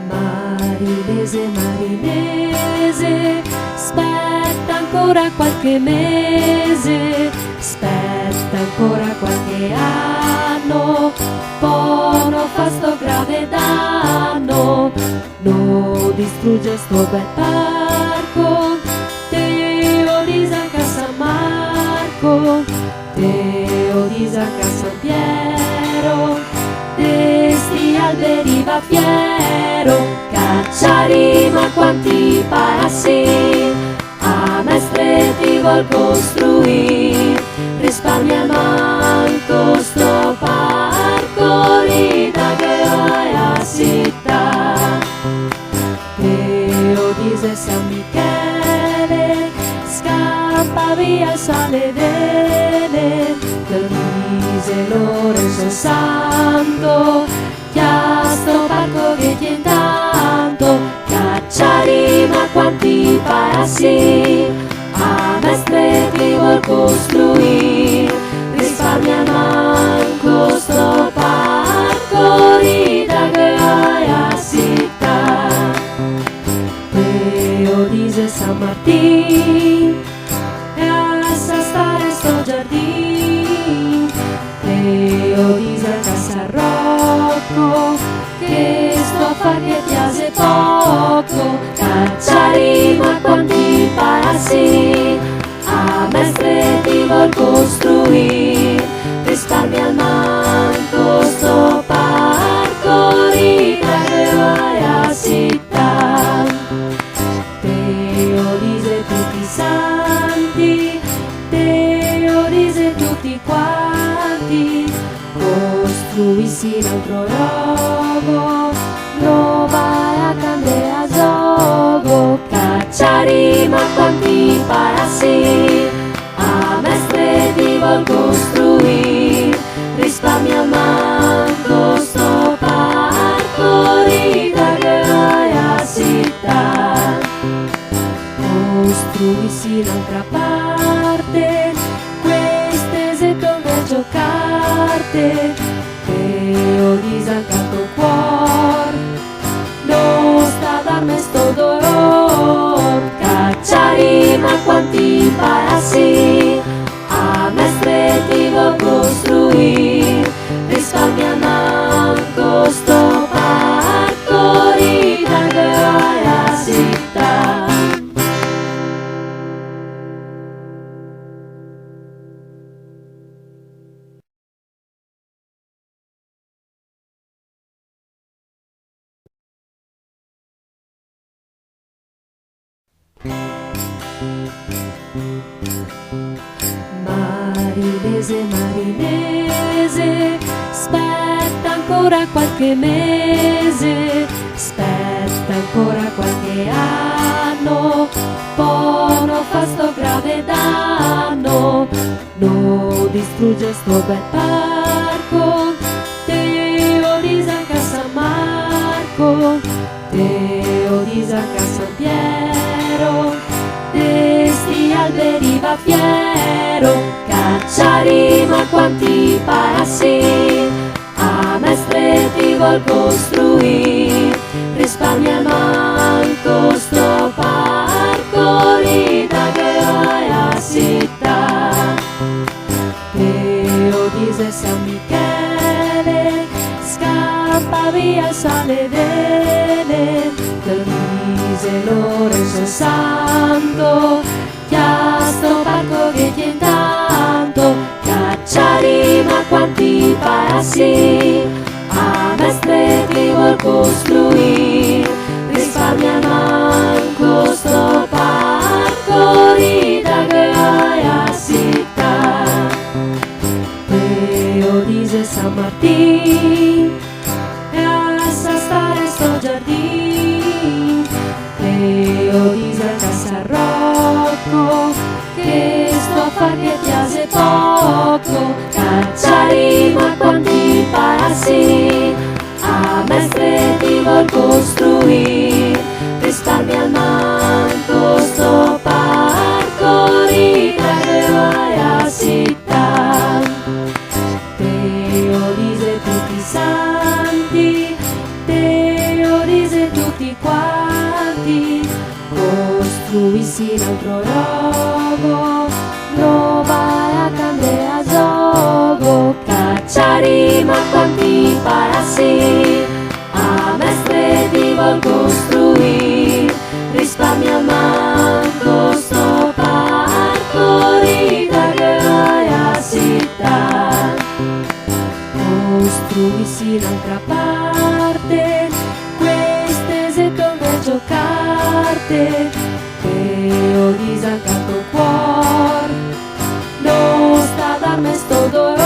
Marinese, marinese, aspetta ancora qualche mese, aspetta ancora qualche anno, poi non fa sto grave danno, non distrugge sto bel parco, Teo Lisa a San Marco, Teo Lisa a San Piero, sti alberi va fiero, cacciari ma quanti passi, a mestre ti vuol costruire, risparmia manco sto parco, rida che vai a città, Teo dice San Michele, scappa via il sale vele, dice Lorenzo Santo, chià sto parco che tiene tanto, cacciari ma quanti passi, a mestre ti vuol costruire, risparmia manco sto parco, rida che vai a città, Teo dice San Martin, e a stare sto giardino, Teo dice a Casa Rocco, che sto a far che piace poco, cacciari ma quanti passi, a mestre ti vuol costruire, risparmia al manco sto parco, rida che vai a città, Teo dice tutti i santi, Teo dice tutti quanti, costruissi un altro logo, lo vai a cambiare a gioco, cacciari ma quanti passi, a mestre ti vuol costruire, risparmia manco sto parco, rida che vai a città, costruissi un'altra parte, queste se come giocarte, Teo disancato cuor, non sta a darmi sto dolor, cacciari ma quanti passi, a mestre ti vuol costruire, risparmia manco sto parco, rida che vai a città. Marinese, marinese, aspetta ancora qualche mese, aspetta ancora qualche anno, poi non fa sto grave danno, non distrugge sto bel parco, Teo Lisa a San Marco, Teo Lisa a San Piero, sti alberi va fiero, cacciari ma quanti passi, a mestre ti vuol costruire, risparmia manco sto parco, rida che vai a città, Teo dice San Michele, scappa via il sale vele, dice Lorenzo Santo, chià sto parco che tiene tanto, cacciari ma quanti passi, a mestre ti vuol costruire, risparmia manco sto parco, rida che vai a città, Teo dice San Martin, e a stare sto giardino, Teo dice a Casa Rocco, che sto a far che piace poco, cacciari ma quanti passi, a mestre ti vuol costruire, risparmia al manco sto parco, rida che vai a città, Teo dice tutti i santi, costruisci un altro rogo, no vai a cambiare a gioco, cacciari ma quanti parassi, a mestre ti vol costruire, risparmia manco sto parcorita che vai a città, costruisci un'altra parte, queste se come giocarte, che ho disancato cuore, non sta da me sto dove